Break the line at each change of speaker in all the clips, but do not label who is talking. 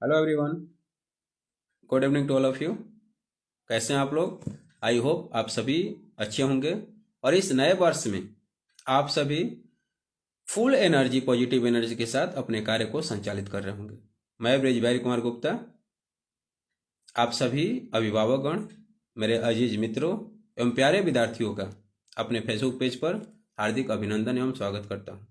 Hello everyone, good evening to all of you. कैसे हैं आप लोग? आई होप आप सभी अच्छे होंगे और इस नए वर्ष में आप सभी फुल एनर्जी, पॉजिटिव एनर्जी के साथ अपने कार्य को संचालित कर रहे होंगे। मैं ब्रिजबिहारी कुमार गुप्ता आप सभी अभिभावकगण, मेरे अजीज मित्रों एवं प्यारे विद्यार्थियों का अपने फेसबुक पेज पर हार्दिक अभिनंदन एवं स्वागत करता हूँ।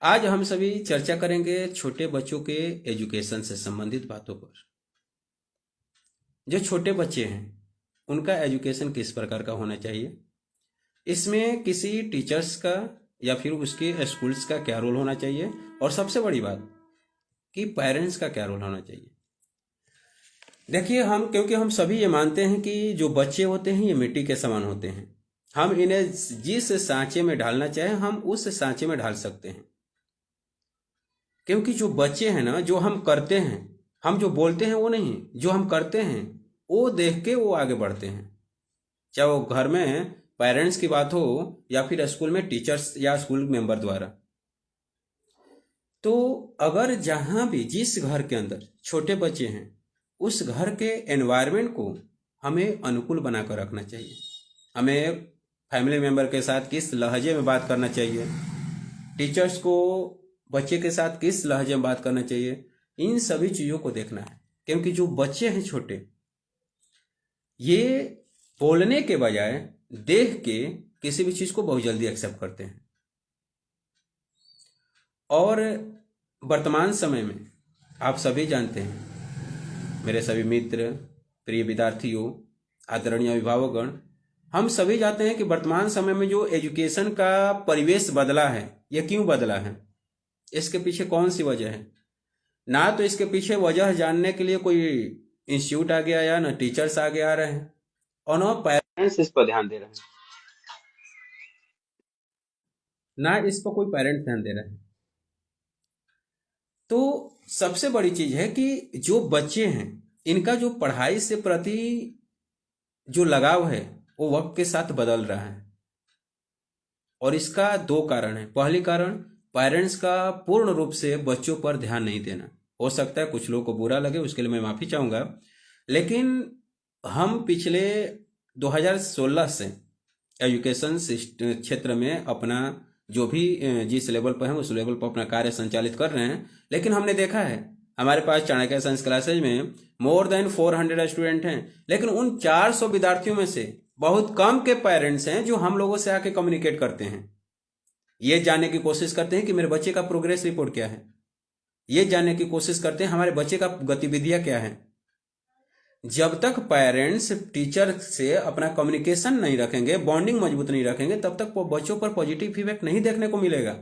आज हम सभी चर्चा करेंगे छोटे बच्चों के एजुकेशन से संबंधित बातों पर। जो छोटे बच्चे हैं उनका एजुकेशन किस प्रकार का होना चाहिए, इसमें किसी टीचर्स का या फिर उसके स्कूल्स का क्या रोल होना चाहिए, और सबसे बड़ी बात कि पेरेंट्स का क्या रोल होना चाहिए। देखिए, क्योंकि हम सभी ये मानते हैं कि जो बच्चे होते हैं ये मिट्टी के समान होते हैं। हम इन्हें जिस सांचे में ढालना चाहें हम उस सांचे में ढाल सकते हैं, क्योंकि जो बच्चे हैं ना, जो हम करते हैं, हम जो बोलते हैं वो नहीं, जो हम करते हैं वो देख के वो आगे बढ़ते हैं। चाहे वो घर में पेरेंट्स की बात हो या फिर स्कूल में टीचर्स या स्कूल मेंबर द्वारा। तो अगर जहाँ भी जिस घर के अंदर छोटे बच्चे हैं उस घर के एनवायरनमेंट को हमें अनुकूल बनाकर रखना चाहिए। हमें फैमिली मेंबर के साथ किस लहजे में बात करना चाहिए, टीचर्स को बच्चे के साथ किस लहजे में बात करना चाहिए, इन सभी चीज़ों को देखना है। क्योंकि जो बच्चे हैं छोटे, ये बोलने के बजाय देख के किसी भी चीज़ को बहुत जल्दी एक्सेप्ट करते हैं। और वर्तमान समय में आप सभी जानते हैं, मेरे सभी मित्र, प्रिय विद्यार्थियों, आदरणीय अभिभावकगण, हम सभी जानते हैं कि वर्तमान समय में जो एजुकेशन का परिवेश बदला है, ये क्यों बदला है, इसके पीछे कौन सी वजह है। ना तो इसके पीछे वजह जानने के लिए कोई इंस्टीट्यूट आ गया या ना टीचर्स आगे आ रहे हैं, और ना पेरेंट्स इस पर ध्यान दे रहे हैं, ना इस पर कोई पेरेंट्स ध्यान दे रहे हैं। तो सबसे बड़ी चीज है कि जो बच्चे हैं इनका जो पढ़ाई से प्रति जो लगाव है वो वक्त के साथ बदल रहा है। और इसका दो कारण है। पहली कारण, पेरेंट्स का पूर्ण रूप से बच्चों पर ध्यान नहीं देना। हो सकता है कुछ लोगों को बुरा लगे, उसके लिए मैं माफ़ी चाहूँगा, लेकिन हम पिछले 2016 से एजुकेशन क्षेत्र में अपना जो भी जिस लेवल पर है उस लेवल पर अपना कार्य संचालित कर रहे हैं। लेकिन हमने देखा है हमारे पास चाणक्य साइंस क्लासेज में मोर देन 400 स्टूडेंट हैं, लेकिन उन 400 विद्यार्थियों में से बहुत कम के पेरेंट्स हैं जो हम लोगों से आके कम्युनिकेट करते हैं, ये जानने की कोशिश करते हैं कि मेरे बच्चे का प्रोग्रेस रिपोर्ट क्या है, ये जानने की कोशिश करते हैं हमारे बच्चे का गतिविधियां क्या है। जब तक पेरेंट्स टीचर से अपना कम्युनिकेशन नहीं रखेंगे, बॉन्डिंग मजबूत नहीं रखेंगे, तब तक बच्चों पर पॉजिटिव इफेक्ट नहीं देखने को मिलेगा।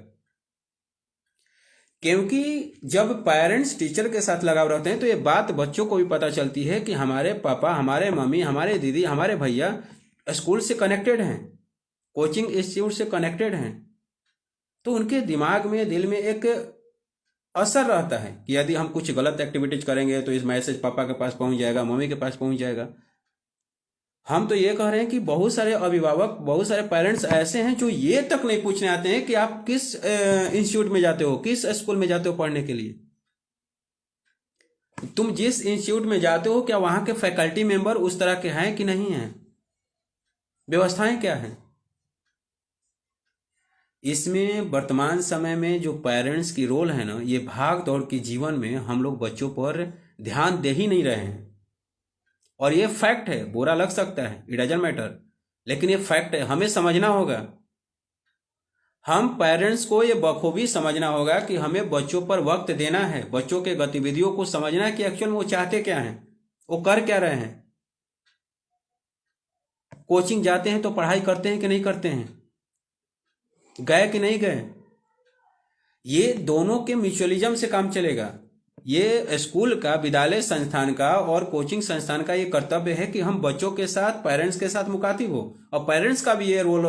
क्योंकि जब पेरेंट्स टीचर के साथ लगाव रखते हैं तो ये बात बच्चों को भी पता चलती है कि हमारे पापा, हमारे मम्मी, हमारे दीदी, हमारे भैया स्कूल से कनेक्टेड हैं, कोचिंग इंस्टीट्यूट से कनेक्टेड हैं। तो उनके दिमाग में, दिल में एक असर रहता है कि यदि हम कुछ गलत एक्टिविटीज करेंगे तो इस मैसेज पापा के पास पहुंच जाएगा, मम्मी के पास पहुंच जाएगा। हम तो ये कह रहे हैं कि बहुत सारे अभिभावक, बहुत सारे पेरेंट्स ऐसे हैं जो ये तक नहीं पूछने आते हैं कि आप किस इंस्टीट्यूट में जाते हो, किस स्कूल में जाते हो पढ़ने के लिए। तुम जिस इंस्टीट्यूट में जाते हो क्या वहां के फैकल्टी मेंबर उस तरह के हैं कि नहीं हैं, व्यवस्थाएं क्या हैं। इसमें वर्तमान समय में जो पेरेंट्स की रोल है ना, ये भाग दौड़ के जीवन में हम लोग बच्चों पर ध्यान दे ही नहीं रहे हैं। और ये फैक्ट है, बुरा लग सकता है, इट डजंट मैटर, लेकिन ये फैक्ट है, हमें समझना होगा। हम पेरेंट्स को ये बखूबी समझना होगा कि हमें बच्चों पर वक्त देना है, बच्चों के गतिविधियों को समझना है कि एक्चुअल में वो चाहते क्या हैं, वो कर क्या रहे हैं। कोचिंग जाते हैं तो पढ़ाई करते हैं कि नहीं करते हैं, गए कि नहीं गए। ये दोनों के म्यूचुअलिज्म से काम चलेगा। ये स्कूल का, विद्यालय संस्थान का और कोचिंग संस्थान का ये कर्तव्य है कि हम बच्चों के साथ, पेरेंट्स के साथ मुखातिब हो। और पेरेंट्स का भी ये रोल,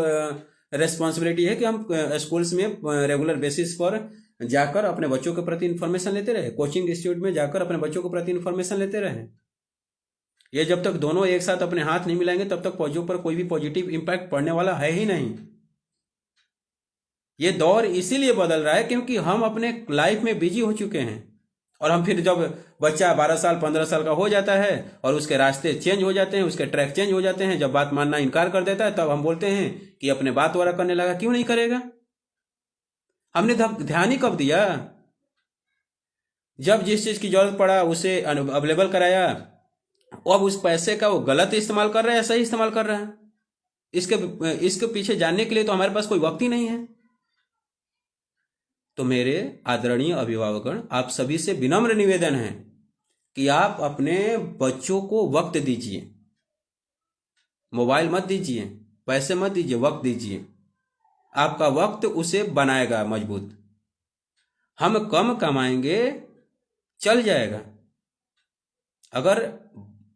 रेस्पॉन्सिबिलिटी है कि हम स्कूल्स में रेगुलर बेसिस पर जाकर अपने बच्चों के प्रति इन्फॉर्मेशन लेते रहे, कोचिंग इंस्टीट्यूट में जाकर अपने बच्चों के प्रति इन्फॉर्मेशन लेते रहे। ये जब तक दोनों एक साथ अपने हाथ नहीं मिलाएंगे तब तक बच्चों पर कोई भी पॉजिटिव इम्पैक्ट पड़ने वाला है ही नहीं। ये दौर इसीलिए बदल रहा है क्योंकि हम अपने लाइफ में बिजी हो चुके हैं। और हम फिर जब बच्चा 12 साल 15 साल का हो जाता है और उसके रास्ते चेंज हो जाते हैं, उसके ट्रैक चेंज हो जाते हैं, जब बात मानना इनकार कर देता है, तब हम बोलते हैं कि अपने बात वाला करने लगा। क्यों नहीं करेगा? हमने ध्यान ही कब दिया? जब जिस चीज की जरूरत पड़ा उसे अवेलेबल कराया। अब उस पैसे का वो गलत इस्तेमाल कर रहा है या सही इस्तेमाल कर रहा है, इसके पीछे जानने के लिए तो हमारे पास कोई वक्त ही नहीं है। तो मेरे आदरणीय अभिभावकगण, आप सभी से विनम्र निवेदन है कि आप अपने बच्चों को वक्त दीजिए। मोबाइल मत दीजिए, पैसे मत दीजिए, वक्त दीजिए। आपका वक्त उसे बनाएगा मजबूत। हम कम कमाएंगे, चल जाएगा। अगर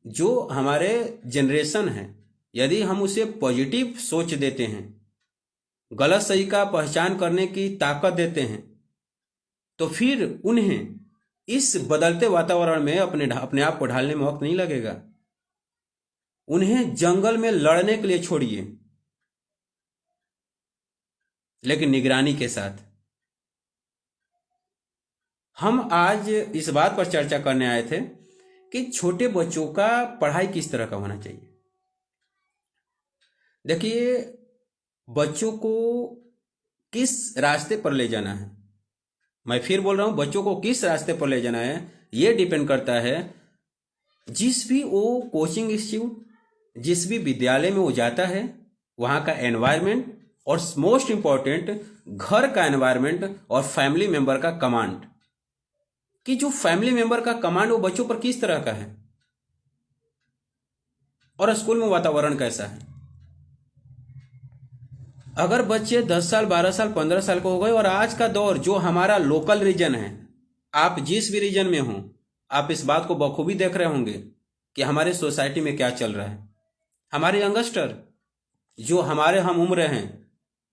जो हमारे जनरेशन है, यदि हम उसे पॉजिटिव सोच देते हैं, गलत सही का पहचान करने की ताकत देते हैं, तो फिर उन्हें इस बदलते वातावरण में अपने आप को ढालने में वक्त नहीं लगेगा। उन्हें जंगल में लड़ने के लिए छोड़िए, लेकिन निगरानी के साथ। हम आज इस बात पर चर्चा करने आए थे कि छोटे बच्चों का पढ़ाई किस तरह का होना चाहिए। देखिए, बच्चों को किस रास्ते पर ले जाना है, मैं फिर बोल रहा हूं, बच्चों को किस रास्ते पर ले जाना है ये डिपेंड करता है जिस भी वो कोचिंग इंस्टीट्यूट, जिस भी विद्यालय में वो जाता है, वहां का एनवायरनमेंट, और मोस्ट इंपॉर्टेंट घर का एनवायरनमेंट और फैमिली मेंबर का कमांड। कि जो फैमिली मेंबर का कमांड वो बच्चों पर किस तरह का है और स्कूल में वातावरण कैसा है। अगर बच्चे 10 साल 12 साल 15 साल के हो गए और आज का दौर जो हमारा लोकल रीजन है, आप जिस भी रीजन में हो, आप इस बात को बखूबी देख रहे होंगे कि हमारे सोसाइटी में क्या चल रहा है। हमारे यंगस्टर जो हमारे हम उम्र हैं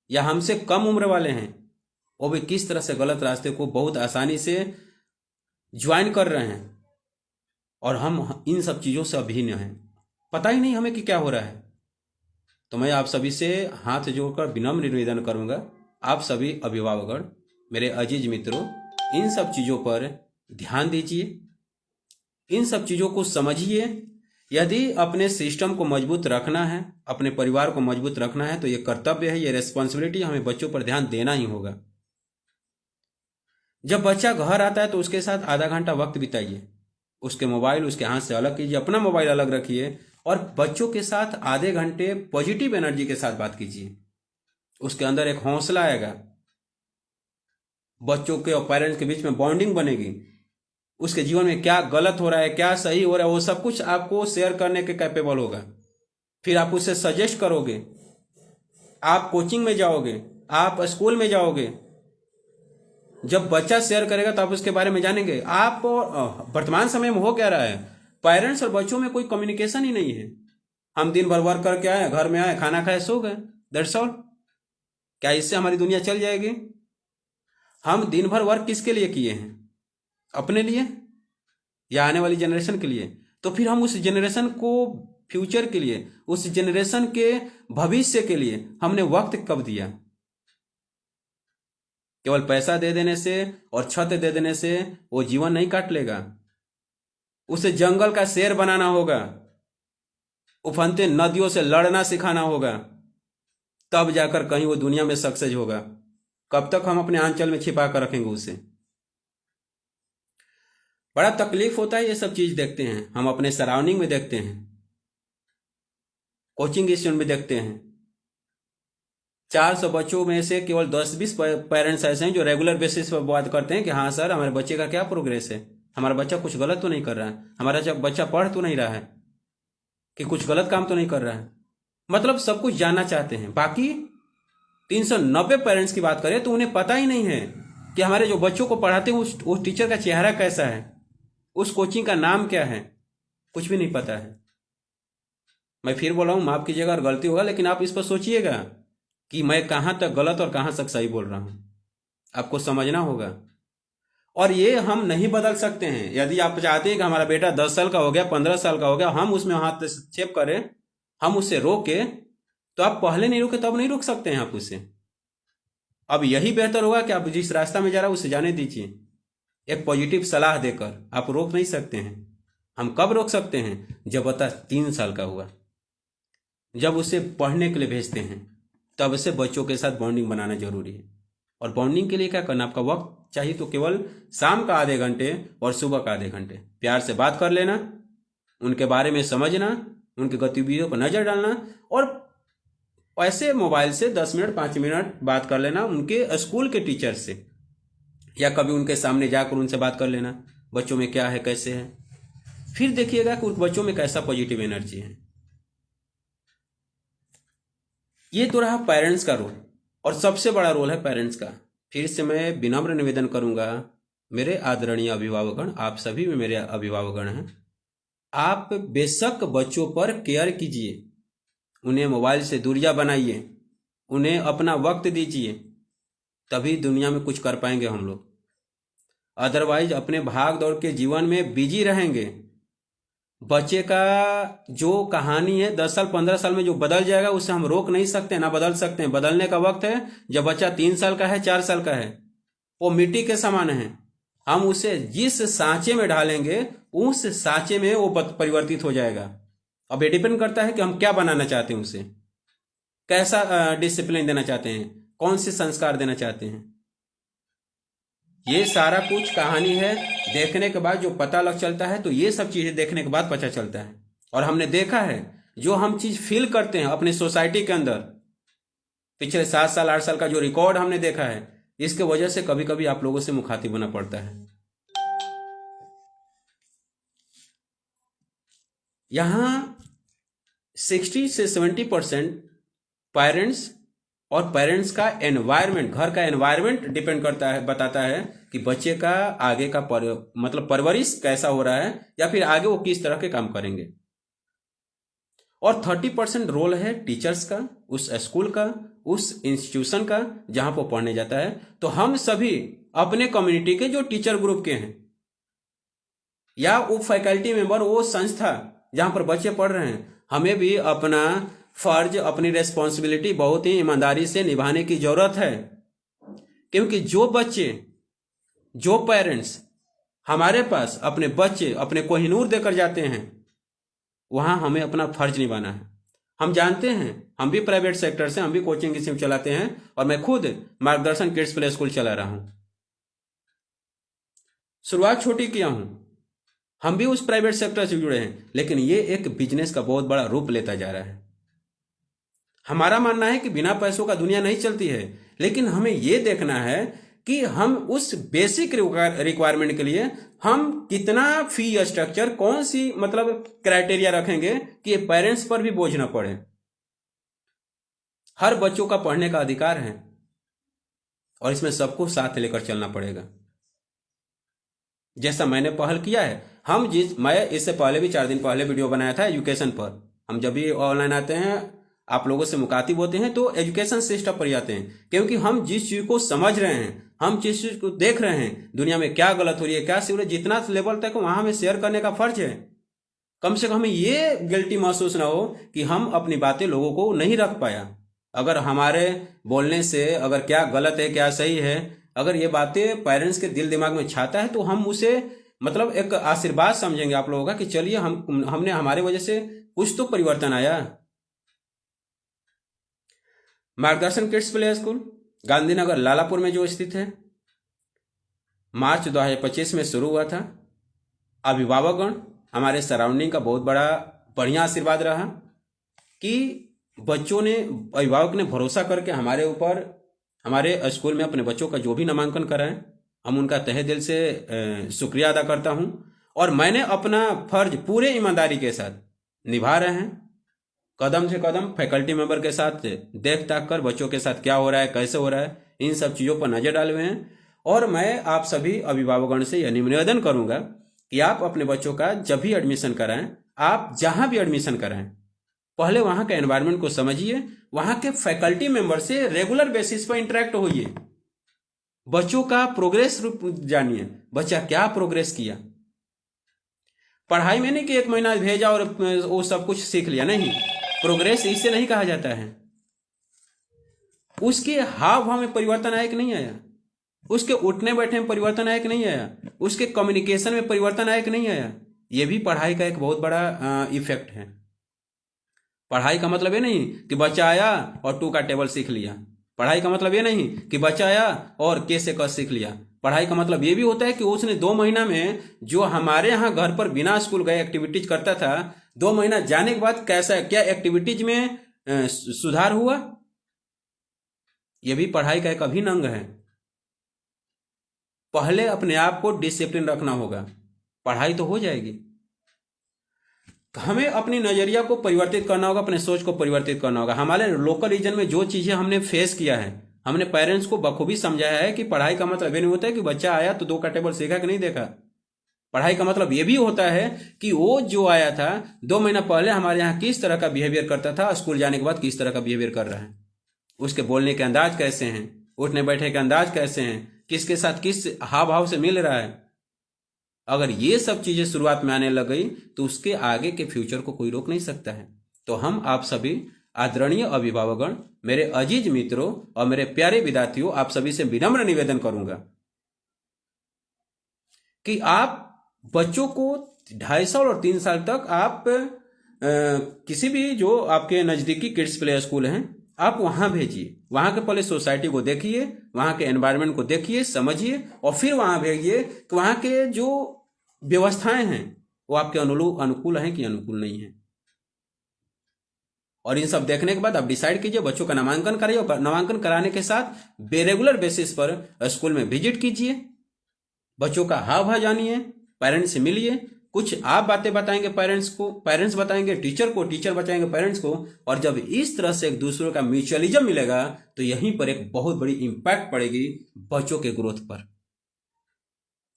या हमसे कम उम्र वाले हैं, वो भी किस तरह से गलत रास्ते को बहुत आसानी से ज्वाइन कर रहे हैं, और हम इन सब चीज़ों से अभिन्न हैं, पता ही नहीं हमें कि क्या हो रहा है। तो मैं आप सभी से हाथ जोड़कर विनम्र निवेदन करूंगा, आप सभी अभिभावकगण, मेरे अजीज मित्रों, इन सब चीज़ों पर ध्यान दीजिए, इन सब चीज़ों को समझिए। यदि अपने सिस्टम को मजबूत रखना है, अपने परिवार को मजबूत रखना है, तो ये कर्तव्य है, ये रिस्पॉन्सिबिलिटी, हमें बच्चों पर ध्यान देना ही होगा। जब बच्चा घर आता है तो उसके साथ आधा घंटा वक्त बिताइए, उसके मोबाइल उसके हाथ से अलग कीजिए, अपना मोबाइल अलग रखिए, और बच्चों के साथ आधे घंटे पॉजिटिव एनर्जी के साथ बात कीजिए। उसके अंदर एक हौसला आएगा, बच्चों के और पेरेंट्स के बीच में बॉन्डिंग बनेगी। उसके जीवन में क्या गलत हो रहा है, क्या सही हो रहा है, वो सब कुछ आपको शेयर करने के कैपेबल होगा। फिर आप उसे सजेस्ट करोगे, आप कोचिंग में जाओगे, आप स्कूल में जाओगे। जब बच्चा शेयर करेगा तो आप उसके बारे में जानेंगे। आप वर्तमान समय में हो क्या रहा है, पेरेंट्स और बच्चों में कोई कम्युनिकेशन ही नहीं है। हम दिन भर वर्क करके आए, घर में आए, खाना खाए, सो गए, दैट्स ऑल। क्या इससे हमारी दुनिया चल जाएगी? हम दिन भर वर्क किसके लिए किए हैं? अपने लिए या आने वाली जनरेशन के लिए? तो फिर हम उस जनरेशन को, फ्यूचर के लिए, उस जनरेशन के भविष्य के लिए हमने वक्त कब दिया? केवल पैसा दे देने से और छत दे देने से वो जीवन नहीं काट लेगा। उसे जंगल का शेर बनाना होगा, उफनते नदियों से लड़ना सिखाना होगा, तब जाकर कहीं वो दुनिया में सक्सेस होगा। कब तक हम अपने आंचल में छिपा कर रखेंगे उसे? बड़ा तकलीफ होता है ये सब चीज देखते हैं। हम अपने सराउंडिंग में देखते हैं, कोचिंग इंस्टीट्यूट में देखते हैं, 400 बच्चों में से केवल 10-20 पेरेंट्स ऐसे हैं जो रेगुलर बेसिस पर बात करते हैं कि हाँ सर, हमारे बच्चे का क्या प्रोग्रेस है, हमारा बच्चा कुछ गलत तो नहीं कर रहा है, हमारा बच्चा पढ़ तो नहीं रहा है, कि कुछ गलत काम तो नहीं कर रहा है। मतलब सब कुछ जानना चाहते हैं। बाकी 390 पेरेंट्स की बात करें तो उन्हें पता ही नहीं है कि हमारे जो बच्चों को पढ़ाते हैं उस टीचर का चेहरा कैसा है, उस कोचिंग का नाम क्या है, कुछ भी नहीं पता है। मैं फिर बोल रहा हूँ, माफ कीजिएगा और गलती होगा, लेकिन आप इस पर सोचिएगा कि मैं कहाँ तक गलत और कहाँ तक सही बोल रहा हूँ। आपको समझना होगा, और ये हम नहीं बदल सकते हैं। यदि आप चाहते हैं कि हमारा बेटा 10 साल का हो गया, 15 साल का हो गया, हम उसमें हस्तक्षेप करें, हम उससे रोके, तो आप पहले नहीं रोके तब नहीं रोक सकते हैं आप उसे। अब यही बेहतर होगा कि आप जिस रास्ता में जा रहा है उसे जाने दीजिए। एक पॉजिटिव सलाह देकर आप रोक नहीं सकते हैं। हम कब रोक सकते हैं? जब बच्चा 3 साल का हुआ, जब उसे पढ़ने के लिए भेजते हैं, तब से बच्चों के साथ बॉन्डिंग बनाना जरूरी है। और बॉन्डिंग के लिए क्या करना, आपका वक्त चाहिए तो केवल शाम का आधे घंटे और सुबह का आधे घंटे प्यार से बात कर लेना, उनके बारे में समझना, उनकी गतिविधियों पर नजर डालना, और ऐसे मोबाइल से 10 मिनट 5 मिनट बात कर लेना उनके स्कूल के टीचर से, या कभी उनके सामने जाकर उनसे बात कर लेना बच्चों में क्या है, कैसे है। फिर देखिएगा कि उन बच्चों में कैसा पॉजिटिव एनर्जी है। ये तो रहा पेरेंट्स का रोल, और सबसे बड़ा रोल है पेरेंट्स का। फिर से मैं विनम्र निवेदन करूंगा, मेरे आदरणीय अभिभावकगण, आप सभी में मेरे अभिभावकगण हैं, आप बेशक बच्चों पर केयर कीजिए, उन्हें मोबाइल से दूरियां बनाइए, उन्हें अपना वक्त दीजिए, तभी दुनिया में कुछ कर पाएंगे हम लोग। अदरवाइज अपने भाग दौड़ के जीवन में बिजी रहेंगे। बच्चे का जो कहानी है 10 साल 15 साल में जो बदल जाएगा, उसे हम रोक नहीं सकते, ना बदल सकते हैं। बदलने का वक्त है जब बच्चा 3 साल का है, 4 साल का है। वो मिट्टी के समान है, हम उसे जिस सांचे में डालेंगे उस सांचे में वो परिवर्तित हो जाएगा। अब ये डिपेंड करता है कि हम क्या बनाना चाहते हैं, उसे कैसा डिसिप्लिन देना चाहते हैं, कौन से संस्कार देना चाहते हैं। ये सारा कुछ कहानी है, देखने के बाद जो पता लग चलता है, तो ये सब चीजें देखने के बाद पता चलता है। और हमने देखा है, जो हम चीज फील करते हैं अपने सोसाइटी के अंदर, पिछले 7 साल 8 साल का जो रिकॉर्ड हमने देखा है, इसके वजह से कभी कभी आप लोगों से मुखातिब होना पड़ता है। यहां 60 से 70% पेरेंट्स और पेरेंट्स का एनवायरनमेंट, घर का एनवायरनमेंट डिपेंड करता है, बताता है कि बच्चे का आगे का मतलब परवरिश कैसा हो रहा है, या फिर आगे वो किस तरह के काम करेंगे। और 30% रोल है टीचर्स का, उस स्कूल का, उस इंस्टीट्यूशन का जहां वो पढ़ने जाता है। तो हम सभी अपने कम्युनिटी के जो टीचर ग्रुप के हैं, या वो फैकल्टी मेंबर, वो संस्था जहां पर बच्चे पढ़ रहे हैं, हमें भी अपना फर्ज, अपनी रेस्पॉन्सिबिलिटी बहुत ही ईमानदारी से निभाने की जरूरत है। क्योंकि जो बच्चे, जो पेरेंट्स हमारे पास अपने बच्चे, अपने कोहिनूर देकर जाते हैं, वहां हमें अपना फर्ज निभाना है। हम जानते हैं, हम भी प्राइवेट सेक्टर से, हम भी कोचिंग इंस्टीट्यूट चलाते हैं, और मैं खुद मार्गदर्शन किड्स प्ले स्कूल चला रहा हूं। शुरुआत छोटी किया हूं, हम भी उस प्राइवेट सेक्टर से जुड़े हैं, लेकिन ये एक बिजनेस का बहुत बड़ा रूप लेता जा रहा है। हमारा मानना है कि बिना पैसों का दुनिया नहीं चलती है, लेकिन हमें यह देखना है कि हम उस बेसिक रिक्वायरमेंट के लिए हम कितना फी स्ट्रक्चर, कौन सी मतलब क्राइटेरिया रखेंगे कि ये पेरेंट्स पर भी बोझ ना पड़े। हर बच्चों का पढ़ने का अधिकार है, और इसमें सबको साथ लेकर चलना पड़ेगा। जैसा मैंने पहल किया है, मैं इससे पहले भी 4 दिन पहले वीडियो बनाया था एजुकेशन पर। हम जब भी ऑनलाइन आते हैं, आप लोगों से मुखातिब होते हैं, तो एजुकेशन सिस्टम पर ही आते हैं, क्योंकि हम जिस चीज को समझ रहे हैं, हम जिस चीज को देख रहे हैं, दुनिया में क्या गलत हो रही है, क्या सही हो रही है, जितना लेवल तक वहां हमें शेयर करने का फर्ज है। कम से कम हमें ये गिल्टी महसूस ना हो कि हम अपनी बातें लोगों को नहीं रख पाया। अगर हमारे बोलने से अगर क्या गलत है क्या सही है, अगर ये बातें पेरेंट्स के दिल दिमाग में छाता है, तो हम उसे मतलब एक आशीर्वाद समझेंगे आप लोगों का, कि चलिए हमने हमारे वजह से कुछ तो परिवर्तन आया। मार्गदर्शन kids play school Gandhinagar Lalapur में जो स्थित है, मार्च 2025 में शुरू हुआ था। अभिभावकगण, हमारे सराउंडिंग का बहुत बड़ा बढ़िया आशीर्वाद रहा कि बच्चों ने, अभिभावक ने भरोसा करके हमारे ऊपर, हमारे स्कूल में अपने बच्चों का जो भी नामांकन कराएं, हम उनका तहे दिल से शुक्रिया अदा करता हूं। और मैंने अपना फर्ज पूरे ईमानदारी के साथ निभा रहे हैं, कदम से कदम फैकल्टी मेंबर के साथ देख ताक कर बच्चों के साथ क्या हो रहा है, कैसे हो रहा है, इन सब चीज़ों पर नजर डाले हुए हैं। और मैं आप सभी अभिभावकगण से यह निवेदन करूंगा कि आप अपने बच्चों का जब भी एडमिशन कराएं, आप जहां भी एडमिशन कराएं, पहले वहां के एनवायरनमेंट को समझिए, वहां के फैकल्टी मेंबर से रेगुलर बेसिस पर इंटरेक्ट होइए, बच्चों का प्रोग्रेस जानिए, बच्चा क्या प्रोग्रेस किया। पढ़ाई में नहीं कि 1 महीना भेजा और वो सब कुछ सीख लिया, नहीं। प्रोग्रेस इससे नहीं कहा जाता है, उसके हाव भाव में परिवर्तन आया कि नहीं आया, उसके उठने बैठने में परिवर्तन आया कि नहीं आया, उसके कम्युनिकेशन में परिवर्तन आया कि नहीं आया। ये भी पढ़ाई का एक बहुत बड़ा इफेक्ट है। पढ़ाई का मतलब ये नहीं कि बच्चा आया और टू का टेबल सीख लिया। पढ़ाई का मतलब ये नहीं कि बच्चा आया और के से क सीख लिया। पढ़ाई का मतलब ये भी होता है कि उसने 2 महीना में जो हमारे यहाँ घर पर बिना स्कूल गए एक्टिविटीज करता था, 2 महीना जाने के बाद कैसा क्या एक्टिविटीज में सुधार हुआ। यह भी पढ़ाई का एक अभिन्न अंग है। पहले अपने आप को डिसिप्लिन रखना होगा, पढ़ाई तो हो जाएगी। हमें अपनी नजरिया को परिवर्तित करना होगा, अपने सोच को परिवर्तित करना होगा। हमारे लोकल रीजन में जो चीजें हमने फेस किया है, हमने पेरेंट्स को बखूबी समझाया है कि पढ़ाई का मतलब ये नहीं होता है कि बच्चा आया तो 2 का टेबल सीखा कि नहीं देखा। पढ़ाई का मतलब ये भी होता है कि वो जो आया था 2 महीना पहले हमारे यहाँ किस तरह का बिहेवियर करता था, स्कूल जाने के बाद किस तरह का बिहेवियर कर रहा है, उसके बोलने के अंदाज कैसे हैं, उठने बैठने के अंदाज कैसे हैं, किसके साथ किस हाव भाव से मिल रहा है। अगर ये सब चीजें शुरुआत में आने लग गई तो उसके आगे के फ्यूचर को कोई रोक नहीं सकता है। तो हम आप सभी आदरणीय अभिभावकगण, मेरे अजीज मित्रों और मेरे प्यारे विद्यार्थियों, आप सभी से विनम्र निवेदन करूंगा कि आप बच्चों को 2.5 साल और 3 साल तक आप किसी भी जो आपके नजदीकी किड्स प्ले स्कूल हैं आप वहां भेजिए। वहां के पहले सोसाइटी को देखिए, वहां के एनवायरनमेंट को देखिए, समझिए, और फिर वहां भेजिए कि वहां के जो व्यवस्थाएं हैं वो आपके अनुकूल हैं कि अनुकूल नहीं है। और इन सब देखने के बाद आप डिसाइड कीजिए, बच्चों का नामांकन कराइए और नामांकन कराने के साथ बेरेगुलर बेसिस पर स्कूल में विजिट कीजिए, बच्चों का हाव भाव जानिए, पेरेंट्स से मिलिए। कुछ आप बातें बताएंगे पेरेंट्स को, पेरेंट्स बताएंगे टीचर को, टीचर बताएंगे पेरेंट्स को, और जब इस तरह से एक दूसरे का म्यूचुअलिज्म मिलेगा तो यहीं पर एक बहुत बड़ी इंपैक्ट पड़ेगी बच्चों के ग्रोथ पर।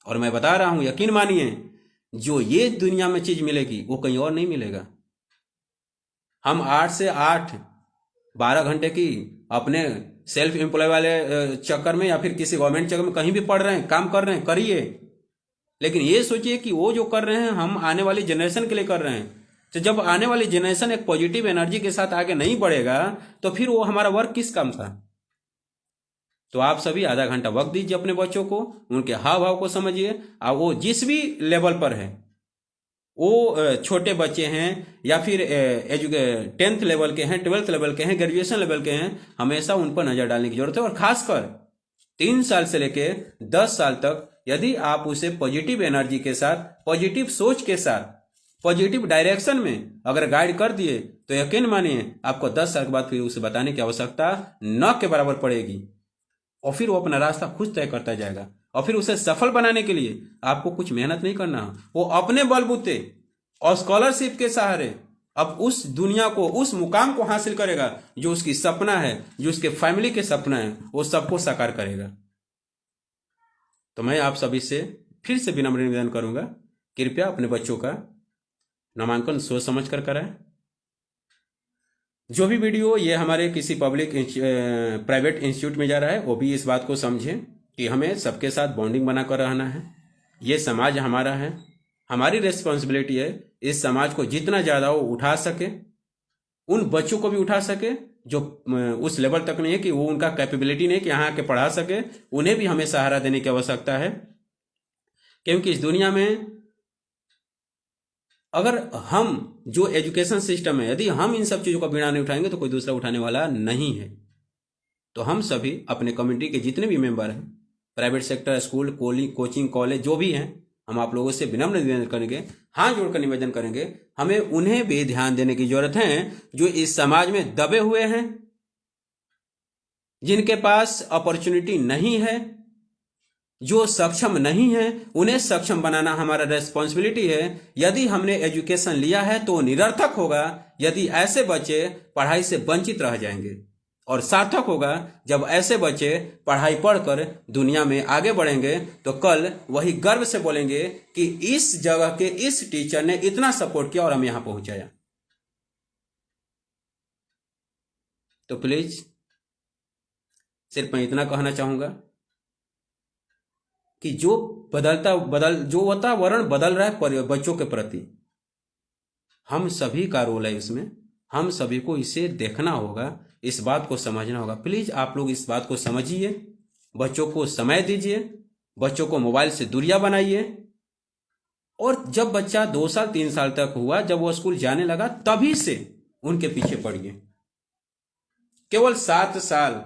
और मैं बता रहा हूं, यकीन मानिए, जो ये दुनिया में चीज मिलेगी वो कहीं और नहीं मिलेगा। हम 8 से 8 12 घंटे की अपने सेल्फ एम्प्लॉय वाले चक्कर में या फिर किसी गवर्नमेंट चक्कर में कहीं भी पढ़ रहे हैं, काम कर रहे हैं, करिए, लेकिन ये सोचिए कि वो जो कर रहे हैं हम आने वाली जनरेशन के लिए कर रहे हैं। तो जब आने वाली जनरेशन एक पॉजिटिव एनर्जी के साथ आगे नहीं बढ़ेगा तो फिर वो हमारा वर्क किस काम का। तो आप सभी आधा घंटा वक्त दीजिए अपने बच्चों को, उनके हाव भाव को समझिए। और वो जिस भी लेवल पर है, वो छोटे बच्चे हैं या फिर 10th लेवल के हैं, 12th लेवल के हैं, ग्रेजुएशन लेवल के हैं, हमेशा उन पर नजर डालने की जरूरत है। और खासकर 3 साल से लेके 10 साल तक यदि आप उसे पॉजिटिव एनर्जी के साथ, पॉजिटिव सोच के साथ, पॉजिटिव डायरेक्शन में अगर गाइड कर दिए तो यकीन मानिए आपको 10 साल के बाद फिर उसे बताने की आवश्यकता न के बराबर पड़ेगी, और फिर वो अपना रास्ता खुद तय करता जाएगा। और फिर उसे सफल बनाने के लिए आपको कुछ मेहनत नहीं करना, वो अपने बलबूते और स्कॉलरशिप के सहारे अब उस दुनिया को, उस मुकाम को हासिल करेगा जो उसकी सपना है, जो उसके फैमिली के सपना है, वो सबको साकार करेगा। तो मैं आप सभी से फिर से विनम्र निवेदन करूंगा, कृपया अपने बच्चों का नामांकन सोच समझ कर कराएं। जो भी वीडियो ये हमारे किसी पब्लिक प्राइवेट इंस्टीट्यूट में जा रहा है वो भी इस बात को समझें कि हमें सबके साथ बॉन्डिंग बनाकर रहना है। ये समाज हमारा है, हमारी रिस्पॉन्सिबिलिटी है इस समाज को जितना ज़्यादा वो उठा सके, उन बच्चों को भी उठा सके जो उस लेवल तक नहीं है कि वो उनका कैपेबिलिटी नहीं कि यहाँ आके पढ़ा सके, उन्हें भी हमें सहारा देने की आवश्यकता है। क्योंकि इस दुनिया में अगर हम जो एजुकेशन सिस्टम है, यदि हम इन सब चीज़ों का बीड़ा नहीं उठाएंगे तो कोई दूसरा उठाने वाला नहीं है। तो हम सभी अपने कम्युनिटी के जितने भी मेंबर हैं, private sector, school, coaching, college जो भी हैं, हम आप लोगों से विनम्र निवेदन करेंगे, हाथ जोड़कर निवेदन करेंगे, हमें उन्हें भी ध्यान देने की जरूरत है जो इस समाज में दबे हुए हैं, जिनके पास अपॉर्चुनिटी नहीं है, जो सक्षम नहीं है, उन्हें सक्षम बनाना हमारा रेस्पॉन्सिबिलिटी है। यदि हमने एजुकेशन लिया है तो निरर्थक होगा यदि ऐसे बच्चे पढ़ाई से वंचित रह जाएंगे, और सार्थक होगा जब ऐसे बच्चे पढ़ाई पढ़कर दुनिया में आगे बढ़ेंगे तो कल वही गर्व से बोलेंगे कि इस जगह के इस टीचर ने इतना सपोर्ट किया और हम यहां पहुंचाया। तो प्लीज सिर्फ मैं इतना कहना चाहूंगा कि जो जो वातावरण बदल रहा है बच्चों के प्रति, हम सभी का रोल है इसमें। हम सभी को इसे देखना होगा, इस बात को समझना होगा। प्लीज आप लोग इस बात को समझिए बच्चों को समय दीजिए, बच्चों को मोबाइल से दूरियां बनाइए। और जब बच्चा 2 साल 3 साल तक हुआ, जब वो स्कूल जाने लगा, तभी से उनके पीछे पड़िए। केवल 7 साल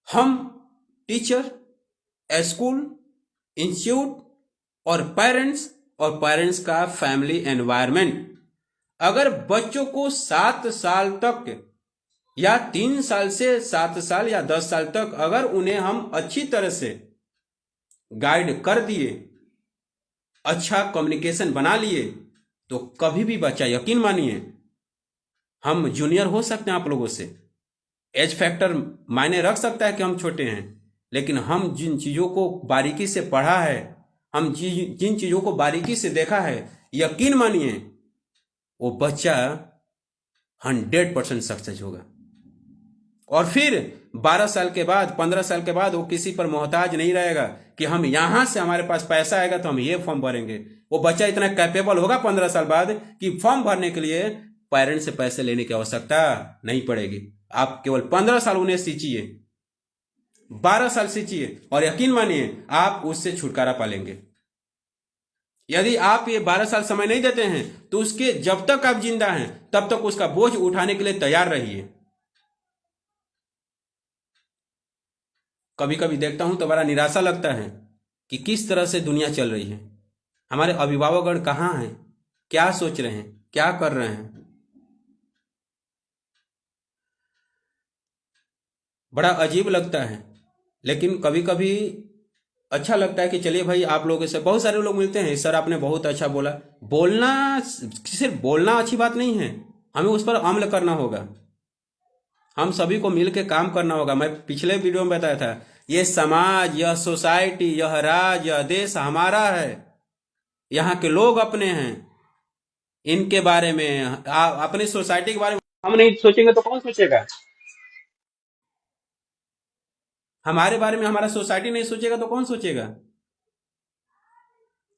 हम टीचर, स्कूल, इंस्टीट्यूट और पेरेंट्स का फैमिली एनवायरनमेंट, अगर बच्चों को 7 साल तक या 3 साल से 7 साल या 10 साल तक अगर उन्हें हम अच्छी तरह से गाइड कर दिए, अच्छा कम्युनिकेशन बना लिए, तो कभी भी बच्चा, यकीन मानिए, हम जूनियर हो सकते हैं आप लोगों से, एज फैक्टर मायने रख सकता है कि हम छोटे हैं, लेकिन हम जिन चीज़ों को बारीकी से पढ़ा है, हम जिन चीज़ों को बारीकी से देखा है, यकीन मानिए वो बच्चा 100% सक्सेस होगा। और फिर 12 साल के बाद, 15 साल के बाद वो किसी पर मोहताज नहीं रहेगा कि हम यहां से हमारे पास पैसा आएगा तो हम ये फॉर्म भरेंगे। वो बच्चा इतना कैपेबल होगा 15 साल बाद कि फॉर्म भरने के लिए पेरेंट्स से पैसे लेने की आवश्यकता नहीं पड़ेगी। आप केवल 15 साल उन्हें सींचिए, 12 साल सींचिए, और यकीन मानिए आप उससे छुटकारा पालेंगे। यदि आप ये 12 साल समय नहीं देते हैं तो उसके जब तक आप जिंदा हैं तब तक उसका बोझ उठाने के लिए तैयार रहिए। कभी कभी देखता हूं तो बड़ा निराशा लगता है कि किस तरह से दुनिया चल रही है। हमारे अभिभावकगण कहाँ हैं, क्या सोच रहे हैं, क्या कर रहे हैं। बड़ा अजीब लगता है, लेकिन कभी कभी अच्छा लगता है कि चलिए भाई, आप लोगों से बहुत सारे लोग मिलते हैं, सर आपने बहुत अच्छा बोला। बोलना, सिर्फ बोलना अच्छी बात नहीं है, हमें उस पर अमल करना होगा। हम सभी को मिल के काम करना होगा। मैं पिछले वीडियो में बताया था, ये समाज, यह सोसाइटी, यह राज्य, यह देश हमारा है, यहाँ के लोग अपने हैं। इनके बारे में, अपनी सोसाइटी के बारे में हम नहीं सोचेंगे तो कौन सोचेगा? हमारे बारे में हमारा सोसाइटी नहीं सोचेगा तो कौन सोचेगा?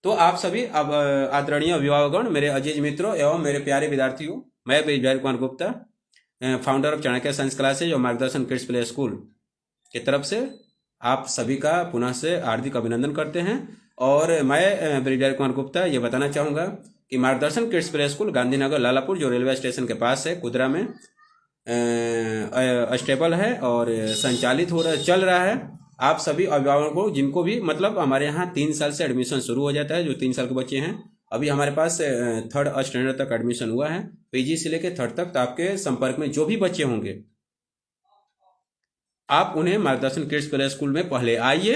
तो आप सभी अब आदरणीय अभिभावकगण, मेरे अजीज मित्रों एवं मेरे प्यारे विद्यार्थियों, मैं Brijbhair Kumar Gupta, founder of Chanakya science classes और मार्गदर्शन किड्स प्ले स्कूल की तरफ से आप सभी का पुनः से हार्दिक अभिनंदन करते हैं। और मैं ब्रिजभैर कुमार गुप्ता ये बताना चाहूँगा कि मार्गदर्शन kids play school Gandhinagar Lalapur, जो रेलवे स्टेशन के पास है, कुदरा में स्टेबल है और संचालित हो रहा, चल रहा है। आप सभी अभिभावकों को, जिनको भी मतलब हमारे यहाँ 3 साल से एडमिशन शुरू हो जाता है, जो 3 साल के बच्चे हैं, अभी हमारे पास 3rd स्टैंडर्ड तक एडमिशन हुआ है, पीजी से लेकर 3rd तक। तो आपके संपर्क में जो भी बच्चे होंगे, आप उन्हें मार्गदर्शन किड्स प्ले स्कूल में पहले आइए,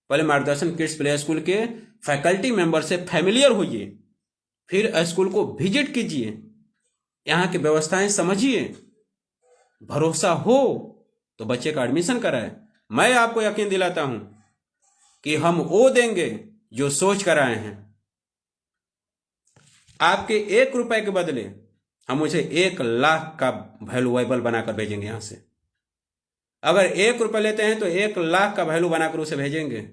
पहले मार्गदर्शन किड्स प्ले स्कूल के फैकल्टी मेंबर से फैमिलियर होइए, फिर स्कूल को विजिट कीजिए, यहाँ की व्यवस्थाएं समझिए। भरोसा हो तो बच्चे का एडमिशन कराए। मैं आपको यकीन दिलाता हूं कि हम वो देंगे जो सोच कर आए हैं। आपके 1 रुपए के बदले हम उसे 1 लाख का वैल्यूएबल बनाकर भेजेंगे। यहां से अगर 1 रुपए लेते हैं तो 1 लाख का वैल्यू बनाकर उसे भेजेंगे।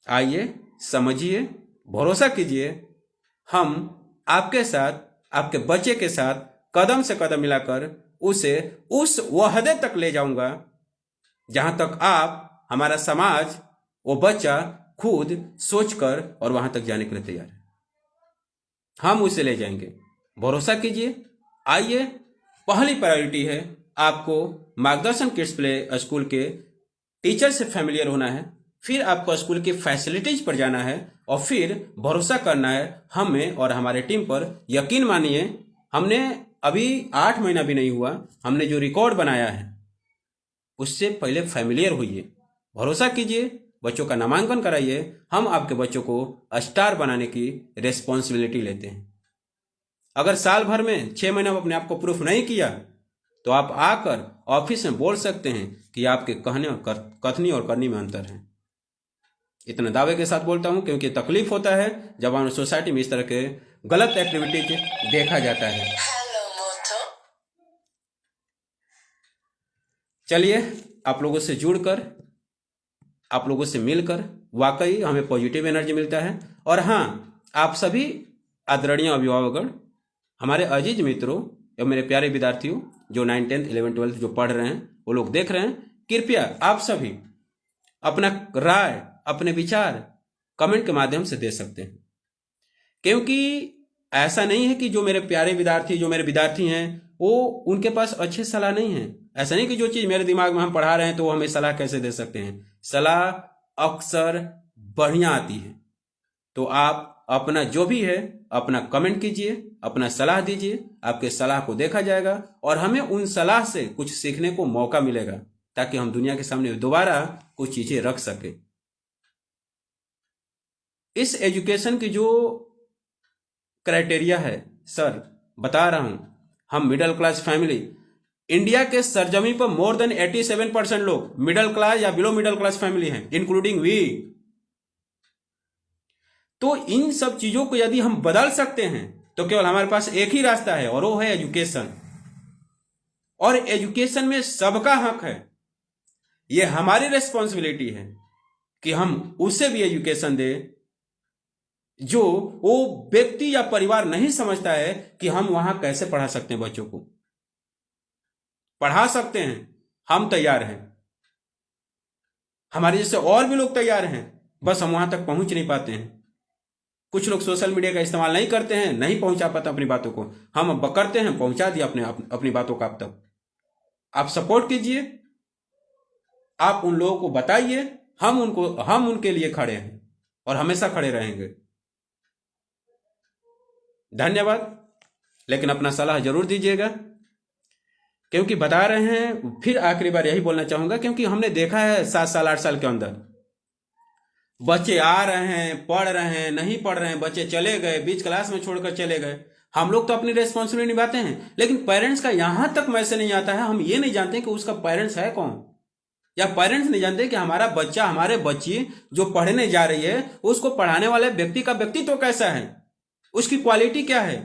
आइए, समझिए, भरोसा कीजिए। हम आपके साथ, आपके बच्चे के साथ कदम से कदम मिलाकर उसे उस वहदे तक ले जाऊंगा जहां तक आप, हमारा समाज, वो बच्चा खुद सोचकर और वहां तक जाने के लिए तैयार है। हम उसे ले जाएंगे, भरोसा कीजिए। आइए, पहली प्रायोरिटी है आपको मार्गदर्शन किड्स प्ले स्कूल के टीचर से फैमिलियर होना है, फिर आपको स्कूल की फैसिलिटीज पर जाना है, और फिर भरोसा करना है हमें और हमारे टीम पर। यकीन मानिए, हमने अभी 8 महीना भी नहीं हुआ, हमने जो रिकॉर्ड बनाया है उससे पहले फैमिलियर होइए, भरोसा कीजिए, बच्चों का नामांकन कराइए। हम आपके बच्चों को स्टार बनाने की रिस्पॉन्सिबिलिटी लेते हैं। अगर साल भर में 6 महीना अपने आप को प्रूफ नहीं किया तो आप आकर ऑफिस में बोल सकते हैं कि आपके कहने और कथनी और करनी में अंतर है। इतना दावे के साथ बोलता हूं क्योंकि तकलीफ होता है जब हमारी सोसाइटी में इस तरह के गलत एक्टिविटीज देखा जाता है। चलिए, आप लोगों से जुड़कर, आप लोगों से मिलकर वाकई हमें पॉजिटिव एनर्जी मिलता है। और हाँ, आप सभी आदरणीय अभिभावकगण, हमारे अजीज मित्रों या मेरे प्यारे विद्यार्थियों जो 9th 10th 11th 12th जो पढ़ रहे हैं, वो लोग देख रहे हैं कृपया आप सभी अपना राय, अपने विचार कमेंट के माध्यम से दे सकते हैं, क्योंकि ऐसा नहीं है कि जो मेरे प्यारे विद्यार्थी, जो मेरे विद्यार्थी हैं, वो उनके पास अच्छी सलाह नहीं है। ऐसा नहीं कि जो चीज मेरे दिमाग में हम पढ़ा रहे हैं तो वो हमें सलाह कैसे दे सकते हैं। सलाह अक्सर बढ़िया आती है। तो आप अपना जो भी है अपना कमेंट कीजिए, अपना सलाह दीजिए, आपके सलाह को देखा जाएगा और हमें उन सलाह से कुछ सीखने को मौका मिलेगा, ताकि हम दुनिया के सामने दोबारा कुछ चीजें रख सके। इस एजुकेशन की जो क्राइटेरिया है सर, बता रहा हूं, हम मिडिल क्लास फैमिली, इंडिया के सरजमी पर मोर देन 87% लोग मिडिल क्लास या बिलो मिडिल क्लास फैमिली हैं, इंक्लूडिंग वी। तो इन सब चीजों को यदि हम बदल सकते हैं तो केवल हमारे पास एक ही रास्ता है और वो है एजुकेशन। और एजुकेशन में सबका हक है। ये हमारी रिस्पॉन्सिबिलिटी है कि हम उसे भी एजुकेशन दे जो वो व्यक्ति या परिवार नहीं समझता है कि हम वहां कैसे पढ़ा सकते हैं। बच्चों को पढ़ा सकते हैं, हम तैयार हैं, हमारे जैसे और भी लोग तैयार हैं, बस हम वहां तक पहुंच नहीं पाते हैं। कुछ लोग सोशल मीडिया का इस्तेमाल नहीं करते हैं, नहीं पहुंचा पाते अपनी बातों को। हम अब करते हैं, पहुंचा दिया अपनी बातों को आप तक। आप सपोर्ट कीजिए, आप उन लोगों को बताइए, हम उनके लिए खड़े हैं और हमेशा खड़े रहेंगे। धन्यवाद। लेकिन अपना सलाह जरूर दीजिएगा, क्योंकि बता रहे हैं, फिर आखिरी बार यही बोलना चाहूंगा, क्योंकि हमने देखा है 7 साल 8 साल के अंदर बच्चे आ रहे हैं, पढ़ रहे हैं, नहीं पढ़ रहे हैं, बच्चे चले गए, बीच क्लास में छोड़कर चले गए। हम लोग तो अपनी रेस्पॉन्सिबिलिटी निभाते हैं, लेकिन पेरेंट्स का यहां तक मैसेज नहीं आता है। हम ये नहीं जानते कि उसका पेरेंट्स है कौन, या पेरेंट्स नहीं जानते कि हमारा बच्चा, हमारे बच्ची जो पढ़ने जा रही है, उसको पढ़ाने वाले व्यक्ति का व्यक्तित्व कैसा है, उसकी क्वालिटी क्या है।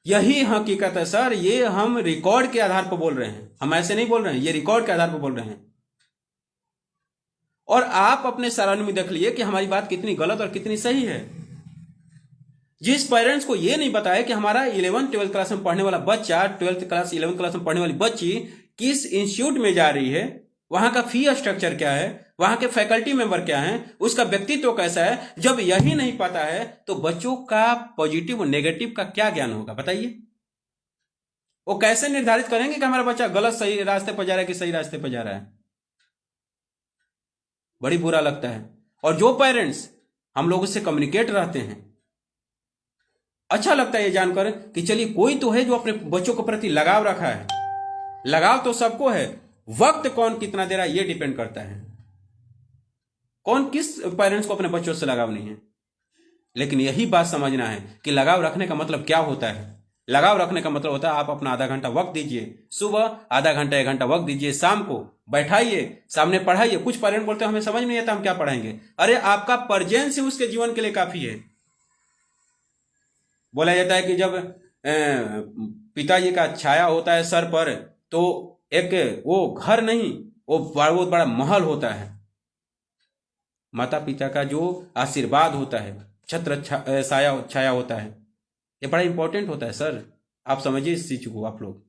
यही हकीकत है सर। ये हम रिकॉर्ड के आधार पर बोल रहे हैं, हम ऐसे नहीं बोल रहे हैं, ये रिकॉर्ड के आधार पर बोल रहे हैं। और आप अपने सराउंडिंग में देख लिए कि हमारी बात कितनी गलत और कितनी सही है। जिस पेरेंट्स को यह नहीं बताया कि हमारा 11th 12th क्लास में पढ़ने वाला बच्चा, 12th क्लास 11th क्लास में पढ़ने वाली बच्ची किस इंस्टीट्यूट में जा रही है, वहां का फी स्ट्रक्चर क्या है, वहां के फैकल्टी मेंबर क्या है, उसका व्यक्तित्व कैसा है, जब यही नहीं पता है तो बच्चों का पॉजिटिव और नेगेटिव का क्या ज्ञान होगा बताइए। वो कैसे निर्धारित करेंगे कि हमारा बच्चा गलत सही रास्ते पर जा रहा है कि सही रास्ते पर जा रहा है। बड़ी बुरा लगता है। और जो पेरेंट्स हम लोगों से कम्युनिकेट रहते हैं, अच्छा लगता है ये जानकर कि चलिए कोई तो है जो अपने बच्चों के प्रति लगाव रखा है। लगाव तो सबको है, वक्त कौन कितना दे रहा है ये डिपेंड करता है। कौन किस पेरेंट्स को अपने बच्चों से लगाव नहीं है। लेकिन यही बात समझना है कि लगाव रखने का मतलब क्या होता है। लगाव रखने का मतलब होता है आप अपना आधा घंटा वक्त दीजिए, सुबह आधा घंटा 1 घंटा वक्त दीजिए, शाम को बैठाइए, सामने पढ़ाइए। कुछ पेरेंट बोलते हैं हमें समझ नहीं आता हम क्या पढ़ाएंगे। अरे आपका प्रेजेंस ही उसके जीवन के लिए काफी है। बोला जाता है कि जब पिताजी का छाया होता है सर पर तो एक वो घर नहीं, वो बहुत बड़ा महल होता है। माता पिता का जो आशीर्वाद होता है, छत्र छाया होता है, ये बड़ा इंपॉर्टेंट होता है सर। आप समझिए इस चीज को। आप लोग,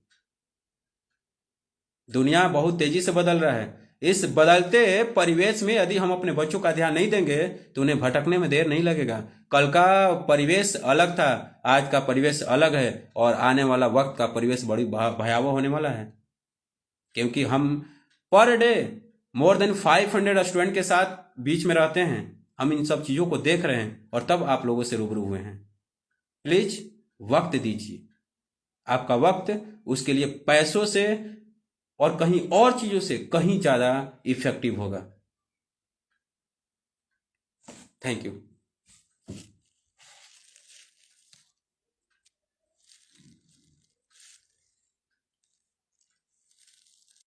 दुनिया बहुत तेजी से बदल रहा है। इस बदलते परिवेश में यदि हम अपने बच्चों का ध्यान नहीं देंगे तो उन्हें भटकने में देर नहीं लगेगा। कल का परिवेश अलग था, आज का परिवेश अलग है और आने वाला वक्त का परिवेश बड़ी भयावह होने वाला है। क्योंकि हम per day more than 500 student के साथ बीच में रहते हैं। हम इन सब चीजों को देख रहे हैं और तब आप लोगों से रूबरू हुए हैं। प्लीज वक्त दीजिए। आपका वक्त उसके लिए पैसों से और कहीं और चीजों से कहीं ज्यादा इफेक्टिव होगा। Thank you.